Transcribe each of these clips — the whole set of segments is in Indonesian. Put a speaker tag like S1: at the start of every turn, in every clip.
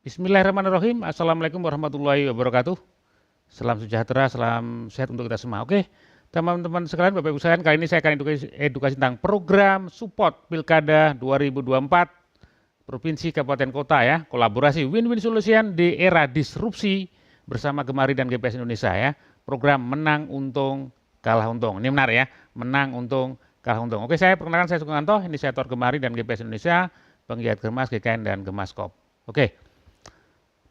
S1: Bismillahirrahmanirrahim. Assalamualaikum warahmatullahi wabarakatuh. Salam sejahtera, salam sehat untuk kita semua. Oke, teman-teman sekalian, Bapak Ibu sekalian, kali ini saya akan edukasi tentang program support Pilkada 2024 Provinsi Kabupaten Kota ya, kolaborasi win-win solution di era disrupsi bersama Gemari dan GPS Indonesia ya. Program menang untung kalah untung. Ini menarik ya, menang untung kalah untung. Oke, saya perkenalkan, saya Sukanto, inisiator Gemari dan GPS Indonesia, penggiat Gemas, GKN dan Gemaskop. Oke.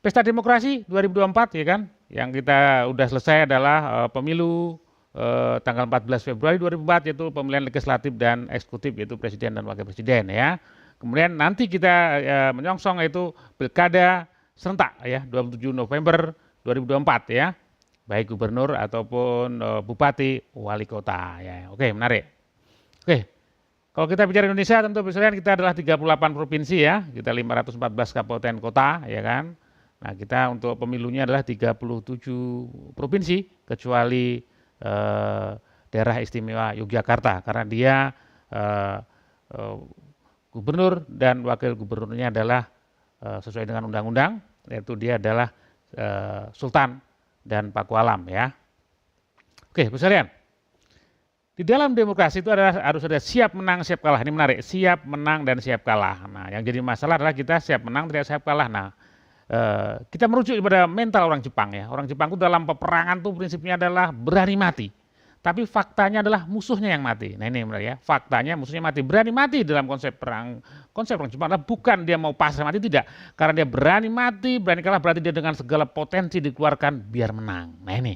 S1: Pesta Demokrasi 2024 ya kan, yang kita udah selesai adalah pemilu tanggal 14 Februari 2004 yaitu pemilihan legislatif dan eksekutif yaitu presiden dan wakil presiden ya. Kemudian nanti kita menyongsong yaitu pilkada serentak ya 27 November 2024 ya, baik gubernur ataupun bupati wali kota ya. Oke, menarik. Oke. Kalau kita bicara Indonesia tentu misalnya kita adalah 38 provinsi ya, kita 514 kabupaten kota ya kan. Nah, kita untuk pemilunya adalah 37 provinsi kecuali daerah istimewa Yogyakarta karena dia gubernur dan wakil gubernurnya adalah sesuai dengan undang-undang, yaitu dia adalah Sultan dan Pakualam ya. Oke, Bu sekalian. Di dalam demokrasi itu harus ada siap menang, siap kalah. Ini menarik, siap menang dan siap kalah. Nah, yang jadi masalah adalah kita siap menang, tidak siap kalah. Nah, kita merujuk kepada mental orang Jepang ya. Orang Jepang itu dalam peperangan tuh prinsipnya adalah berani mati. Tapi faktanya adalah musuhnya yang mati. Nah ini benar ya, faktanya musuhnya mati. Berani mati dalam konsep perang. Konsep orang Jepang adalah bukan dia mau pasrah mati, tidak. Karena dia berani mati, berani kalah, berarti dia dengan segala potensi dikeluarkan biar menang. Nah ini,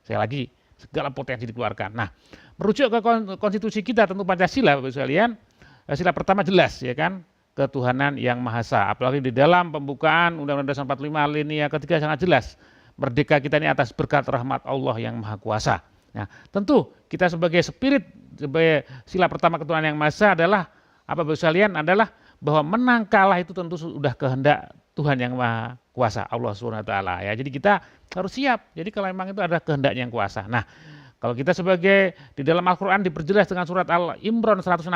S1: saya lagi segala potensi dikeluarkan. Nah, merujuk ke konstitusi kita tentu Pancasila Bapak sekalian. Sila pertama jelas ya kan, ketuhanan yang Maha Esa. Apalagi di dalam pembukaan Undang-Undang Dasar 45 alinea ketiga sangat jelas. Merdeka kita ini atas berkat rahmat Allah yang Maha Kuasa. Nah, tentu kita sebagai spirit, sebagai sila pertama ketuhanan yang Maha Esa adalah apa Bapak sekalian, adalah bahwa menang kalah itu tentu sudah kehendak Tuhan yang Maha Kuasa, Allah SWT ya. Jadi kita harus siap. Jadi kalau memang itu ada kehendaknya yang kuasa. Nah, kalau kita sebagai di dalam Al-Quran diperjelas dengan surat Al-Imran 160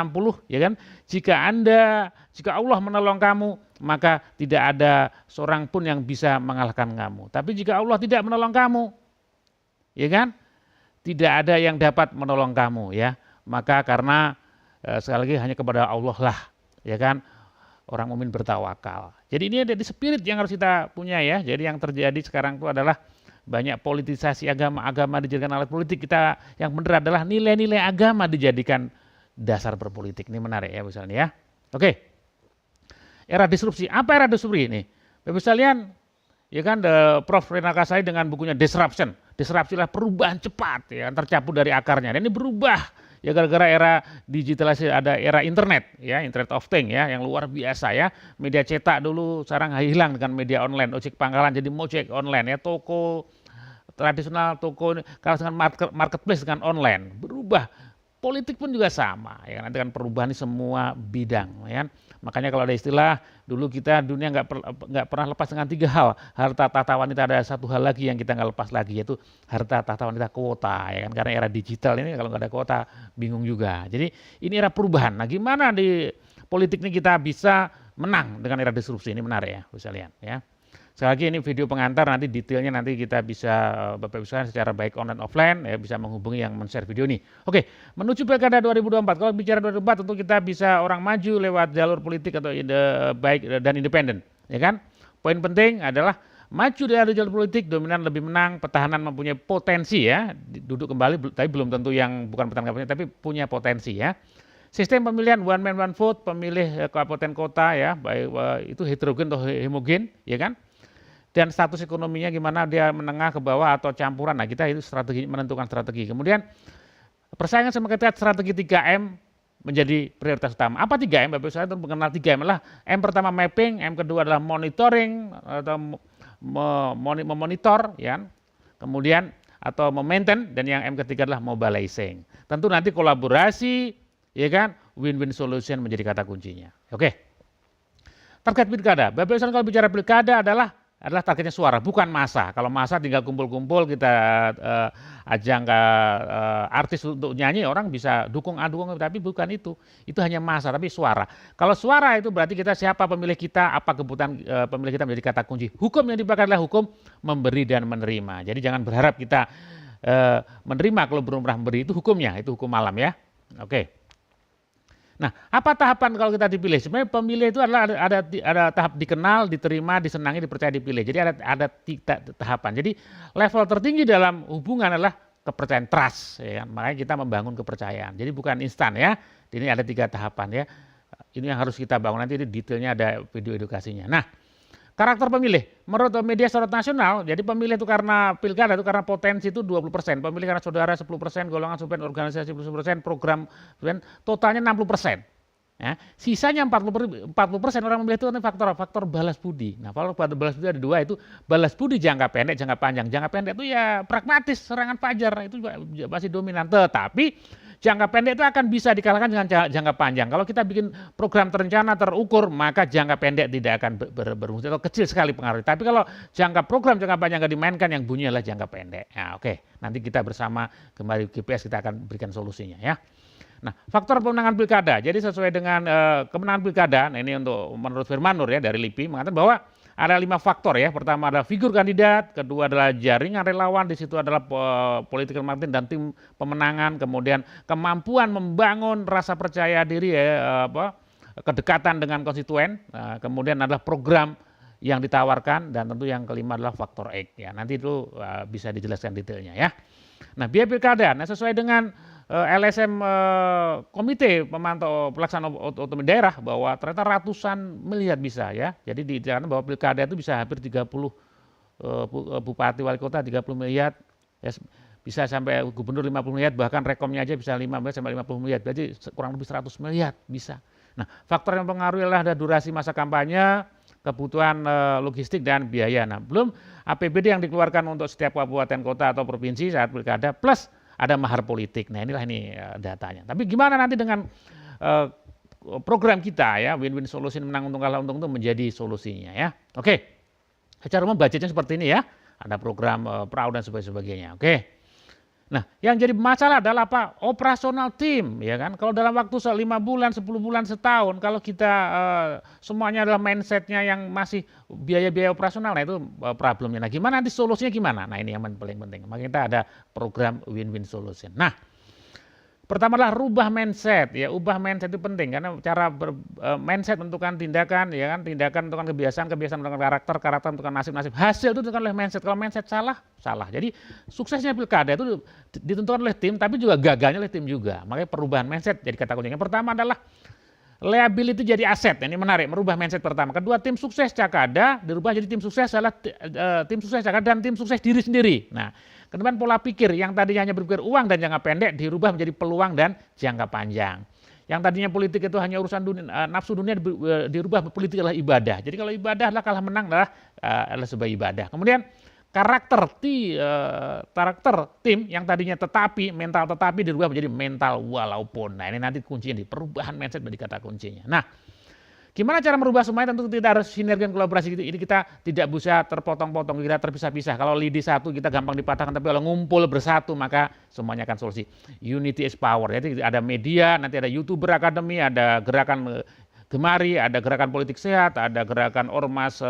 S1: ya kan, jika Allah menolong kamu maka tidak ada seorang pun yang bisa mengalahkan kamu. Tapi jika Allah tidak menolong kamu ya kan, tidak ada yang dapat menolong kamu ya. Maka karena sekali lagi hanya kepada Allah lah ya kan orang mukmin bertawakal. Jadi ini ada di spirit yang harus kita punya ya. Jadi yang terjadi sekarang itu adalah banyak politisasi agama dijadikan alat politik. Kita yang benar adalah nilai-nilai agama dijadikan dasar berpolitik. Ini menarik ya misalnya ya. Oke. Era disrupsi. Apa era disrupsi ini? Bapak sekalian, ya kan Prof. Renal Kasali dengan bukunya Disruption. Disrupsi adalah perubahan cepat ya, tercabut dari akarnya. Dan ini berubah ya gara-gara era digitalisasi, ada era internet ya, Internet of Things ya, yang luar biasa ya. Media cetak dulu sekarang hilang dengan media online. Ojek pangkalan jadi mojek online ya, toko tradisional, toko kalau dengan marketplace dengan online berubah. Politik pun juga sama ya, nanti kan perubahan di semua bidang ya. Makanya kalau ada istilah dulu kita dunia nggak pernah lepas dengan 3 hal. Harta tahta wanita, ada satu hal lagi yang kita nggak lepas lagi yaitu harta tahta wanita, kuota ya kan, karena era digital ini kalau nggak ada kuota bingung juga. Jadi ini era perubahan. Nah gimana di politik ini kita bisa menang dengan era disrupsi, ini menarik ya bisa lihat ya. Sekali lagi ini video pengantar, nanti detailnya nanti kita bisa Bapak Ibu sekalian secara baik online offline ya, bisa menghubungi yang men-share video ini. Oke, menuju Pilkada 2024. Kalau bicara 2024 tentu kita bisa orang maju lewat jalur politik atau baik dan independen, ya kan? Poin penting adalah maju dari jalur politik, dominan lebih menang, pertahanan mempunyai potensi ya, duduk kembali tapi belum tentu yang bukan pertahanan tapi punya potensi ya. Sistem pemilihan one man one vote, pemilih kabupaten kota ya, baik itu heterogen atau homogen, ya kan? Dan status ekonominya gimana, dia menengah ke bawah atau campuran. Nah kita itu strategi, menentukan strategi. Kemudian persaingan sengketa strategi 3M menjadi prioritas utama. Apa 3M? Bapak saya itu mengenal 3M adalah M pertama mapping, M kedua adalah monitoring atau memonitor ya. Kemudian atau memaintain, dan yang M ketiga adalah mobilizing. Tentu nanti kolaborasi ya kan, win-win solution menjadi kata kuncinya. Oke. Target pilkada. Bapak Ibu kalau bicara pilkada adalah adalah targetnya suara, bukan massa. Kalau massa tinggal kumpul-kumpul kita ajang ke artis untuk nyanyi, orang bisa dukung dukung, tapi bukan itu. Itu hanya massa, tapi suara. Kalau suara itu berarti kita siapa pemilih kita, apa kebutuhan pemilih kita menjadi kata kunci. Hukum yang dipakai adalah hukum memberi dan menerima. Jadi jangan berharap kita menerima kalau belum pernah memberi, itu hukumnya, itu hukum alam ya. Oke. Nah, apa tahapan kalau kita dipilih? Sebenarnya pemilih itu adalah ada tahap dikenal, diterima, disenangi, dipercaya, dipilih. Jadi ada tiga tahapan. Jadi level tertinggi dalam hubungan adalah kepercayaan, trust. Ya. Makanya kita membangun kepercayaan. Jadi bukan instan ya. Ini ada 3 tahapan ya. Ini yang harus kita bangun, nanti detailnya ada video edukasinya. Nah, karakter pemilih, menurut media sorot nasional, jadi pemilih itu karena pilkada itu karena potensi itu 20%, pemilih karena saudara 10%, golongan supporter organisasi 10%, program totalnya 60%. Ya, sisanya 40% orang memilih itu faktor balas budi. Nah, kalau balas budi ada 2, itu balas budi jangka pendek, jangka panjang. Jangka pendek itu ya pragmatis, serangan fajar itu juga masih dominan. Tetapi jangka pendek itu akan bisa dikalahkan dengan jangka panjang. Kalau kita bikin program terencana, terukur, maka jangka pendek tidak akan berfungsi atau kecil sekali pengaruhnya. Tapi kalau jangka panjang nggak dimainkan, yang bunyi adalah jangka pendek. Nah, oke. Nanti kita bersama kembali GPS kita akan berikan solusinya ya. Nah, faktor pemenangan pilkada. Jadi sesuai dengan kemenangan pilkada, nah ini untuk menurut Firman Nur ya dari LIPI mengatakan bahwa ada 5 faktor ya. Pertama adalah figur kandidat, kedua adalah jaringan relawan, di situ adalah political marketing dan tim pemenangan, kemudian kemampuan membangun rasa percaya diri ya, kedekatan dengan konstituen, kemudian adalah program yang ditawarkan, dan tentu yang kelima adalah faktor X ya. Nanti itu bisa dijelaskan detailnya ya. Nah, biaya pilkada, nah sesuai dengan LSM Komite Pemantau Pelaksanaan Otonomi Daerah bahwa ternyata ratusan miliar bisa ya. Jadi dikatakan bahwa pilkada itu bisa hampir 30 bupati wali kota 30 miliar ya, bisa sampai gubernur 50 miliar, bahkan rekomnya aja bisa 15 sampai 50 miliar. Berarti kurang lebih 100 miliar bisa. Nah, faktor yang mempengaruhi adalah ada durasi masa kampanye, kebutuhan logistik dan biaya. Nah, belum APBD yang dikeluarkan untuk setiap kabupaten kota atau provinsi saat pilkada, plus ada mahar politik. Nah, inilah ini datanya. Tapi gimana nanti dengan program kita ya, win-win solution, menang untung kalah untung itu menjadi solusinya ya. Oke. Secara umum budgetnya seperti ini ya. Ada program PRAU dan sebagainya. Oke. Nah, yang jadi masalah adalah apa? Operasional tim, ya kan? Kalau dalam waktu 5 bulan, 10 bulan, setahun, kalau kita semuanya adalah mindsetnya yang masih biaya-biaya operasional, nah itu problemnya. Nah, gimana nanti solusinya gimana? Nah, ini yang paling penting. Makanya kita ada program win-win solution. Nah, pertama adalah rubah mindset, ya ubah mindset itu penting karena cara mindset menentukan tindakan, ya kan, tindakan menentukan kebiasaan menentukan karakter menentukan nasib, hasil itu ditentukan oleh mindset. Kalau mindset salah. Jadi suksesnya pilkada itu ditentukan oleh tim, tapi juga gagalnya oleh tim juga. Makanya perubahan mindset jadi kata kuncinya. Yang pertama adalah liability jadi aset. Ini menarik, merubah mindset pertama. Kedua, tim sukses Cakada dirubah jadi tim sukses adalah tim sukses Cakada dan tim sukses diri sendiri. Nah, kemudian pola pikir yang tadinya hanya berpikir uang dan jangka pendek dirubah menjadi peluang dan jangka panjang. Yang tadinya politik itu hanya urusan dunia, nafsu dunia dirubah politik adalah ibadah. Jadi kalau ibadah adalah kalah menang adalah sebuah ibadah. Kemudian karakter tim yang tadinya mental tetapi dirubah menjadi mental walaupun. Nah, ini nanti kuncinya di perubahan mindset menjadi kata kuncinya. Nah, gimana cara merubah semuanya? Tentu kita harus sinergi dan kolaborasi gitu. Ini kita tidak bisa terpotong-potong, kita terpisah-pisah. Kalau lidi satu kita gampang dipatahkan, tapi kalau ngumpul bersatu maka semuanya akan solusi. Unity is power. Jadi ada media, nanti ada YouTuber Academy, ada gerakan Gemari, ada gerakan politik sehat, ada gerakan ormas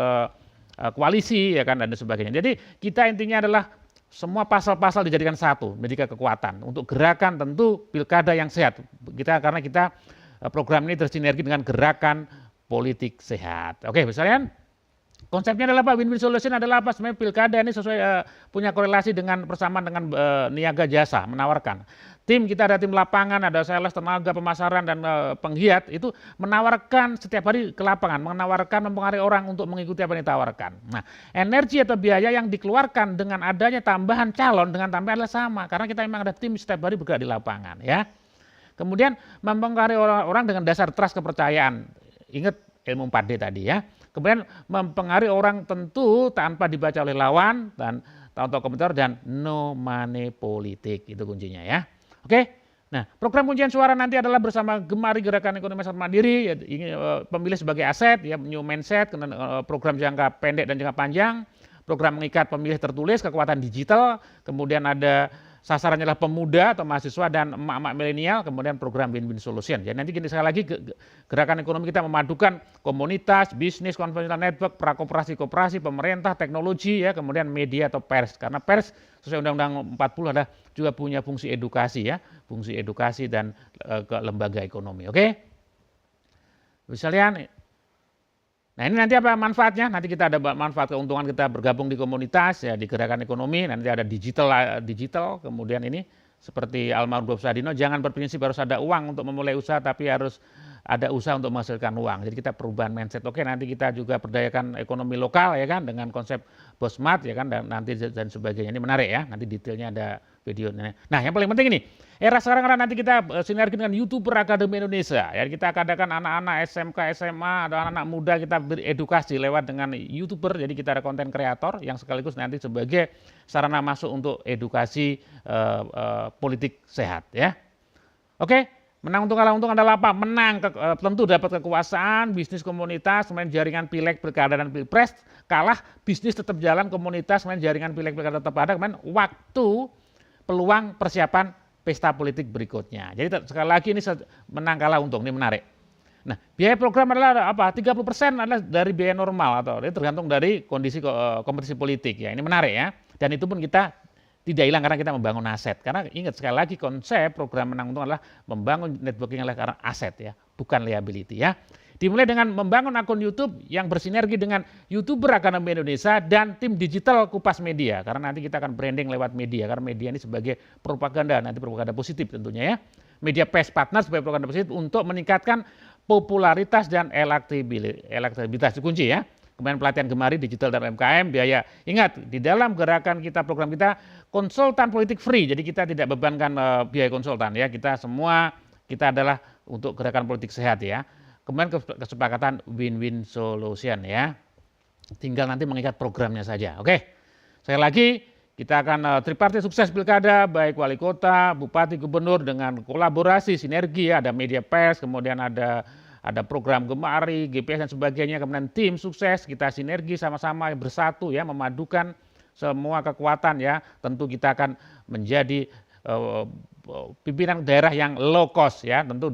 S1: koalisi, ya kan, dan sebagainya. Jadi kita intinya adalah semua pasal-pasal dijadikan satu, menjadi kekuatan untuk gerakan tentu pilkada yang sehat. Karena kita program ini tersinergi dengan gerakan politik sehat. Oke, misalnya konsepnya adalah apa? Win-win solution adalah apa? Sebenarnya pilkada ini sesuai punya korelasi dengan persamaan dengan niaga jasa, menawarkan. Kita ada tim lapangan, ada sales, tenaga, pemasaran, dan penggiat, itu menawarkan setiap hari ke lapangan, mempengaruhi orang untuk mengikuti apa yang ditawarkan. Nah, energi atau biaya yang dikeluarkan dengan adanya tambahan calon dengan tambahan adalah sama, karena kita memang ada tim setiap hari bergerak di lapangan, ya. Kemudian mempengaruhi orang dengan dasar trust, kepercayaan. Ingat ilmu 4D tadi ya. Kemudian mempengaruhi orang tentu tanpa dibaca oleh lawan dan atau komentar dan no money politik, itu kuncinya ya. Oke, Nah, program kuncian suara nanti adalah bersama Gemari Gerakan Ekonomi Masyarakat Mandiri, ya, pemilih sebagai aset, ya, new mindset, program jangka pendek dan jangka panjang, program mengikat pemilih tertulis, kekuatan digital, kemudian ada sasarannya adalah pemuda atau mahasiswa dan emak-emak milenial, kemudian program win-win solution. Jadi nanti sekali lagi gerakan ekonomi kita memadukan komunitas, bisnis, konvensional network, prakoperasi, koperasi, pemerintah, teknologi, ya, kemudian media atau pers. Karena pers sesuai Undang-Undang 40 adalah juga punya fungsi edukasi, ya, fungsi edukasi dan ke lembaga ekonomi. Oke? Bisa lihat. Nah, ini nanti apa manfaatnya? Nanti kita ada manfaat keuntungan kita bergabung di komunitas, ya, di gerakan ekonomi. Nanti ada digital, kemudian ini seperti almarhum Bob Sadino, jangan berprinsip harus ada uang untuk memulai usaha, tapi harus ada usaha untuk menghasilkan uang. Jadi kita perubahan mindset. Oke, nanti kita juga berdayakan ekonomi lokal, ya kan, dengan konsep Bosmart, ya kan, dan nanti dan sebagainya. Ini menarik, ya. Nanti detailnya ada videonya. Nah, yang paling penting ini, era sekarang karena nanti kita sinergi dengan YouTuber Akademi Indonesia. Ya, kita adakan anak-anak SMK, SMA, atau anak-anak muda kita beredukasi lewat dengan YouTuber. Jadi kita ada konten kreator yang sekaligus nanti sebagai sarana masuk untuk edukasi politik sehat, ya. Oke, menang untung kalah untung adalah apa? Menang tentu dapat kekuasaan, bisnis komunitas, kemudian jaringan pileg, pilkada dan pilpres. Kalah bisnis tetap jalan, komunitas, kemudian jaringan pileg, pilkada tetap ada, kemudian waktu peluang persiapan pesta politik berikutnya. Jadi sekali lagi ini menang kalah untung, ini menarik. Nah, biaya program adalah apa? 30% adalah dari biaya normal atau tergantung dari kondisi kompetisi politik, ya. Ini menarik, ya. Dan itu pun kita tidak hilang karena kita membangun aset. Karena ingat sekali lagi konsep program menang untung adalah membangun networking adalah karena aset, ya, bukan liability, ya. Dimulai dengan membangun akun YouTube yang bersinergi dengan YouTuber Akademi Indonesia dan tim digital Kupas Media. Karena nanti kita akan branding lewat media, karena media ini sebagai propaganda, nanti propaganda positif tentunya, ya. Media pes partner sebagai propaganda positif untuk meningkatkan popularitas dan elektabilitas, itu kunci, ya. Kemudian pelatihan Gemari digital dan UMKM, biaya. Ingat, di dalam gerakan kita, program kita, konsultan politik free. Jadi kita tidak bebankan biaya konsultan, ya. Kita semua, kita adalah untuk gerakan politik sehat, ya. Kemudian kesepakatan win-win solution, ya. Tinggal nanti mengikat programnya saja. Oke. Sekali lagi kita akan tripartit sukses pilkada, baik wali kota, bupati, gubernur dengan kolaborasi, sinergi, ya. Ada media pers, kemudian ada program Gemari, GPS dan sebagainya, kemudian tim sukses, kita sinergi sama-sama bersatu, ya, memadukan semua kekuatan, ya. Tentu kita akan menjadi pimpinan daerah yang low cost, ya. Tentu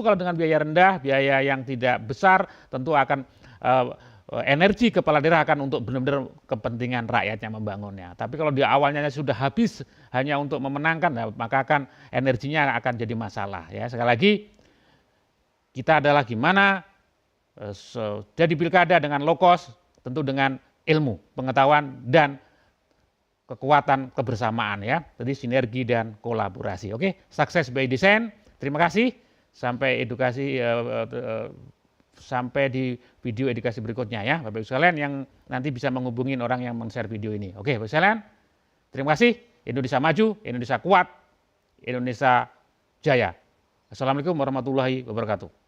S1: kalau dengan biaya rendah, biaya yang tidak besar, tentu akan energi kepala daerah akan untuk benar-benar kepentingan rakyatnya membangunnya. Tapi kalau di awalnya sudah habis hanya untuk memenangkan, ya, maka akan energinya akan jadi masalah, ya. Sekali lagi kita adalah gimana jadi pilkada dengan low cost, tentu dengan ilmu, pengetahuan dan kekuatan kebersamaan, ya. Jadi sinergi dan kolaborasi. Oke, sukses by design. Terima kasih. Sampai sampai di video edukasi berikutnya, ya, Bapak Ibu sekalian yang nanti bisa menghubungin orang yang men-share video ini. Oke, Bapak sekalian. Terima kasih. Indonesia maju, Indonesia kuat, Indonesia jaya. Assalamualaikum warahmatullahi wabarakatuh.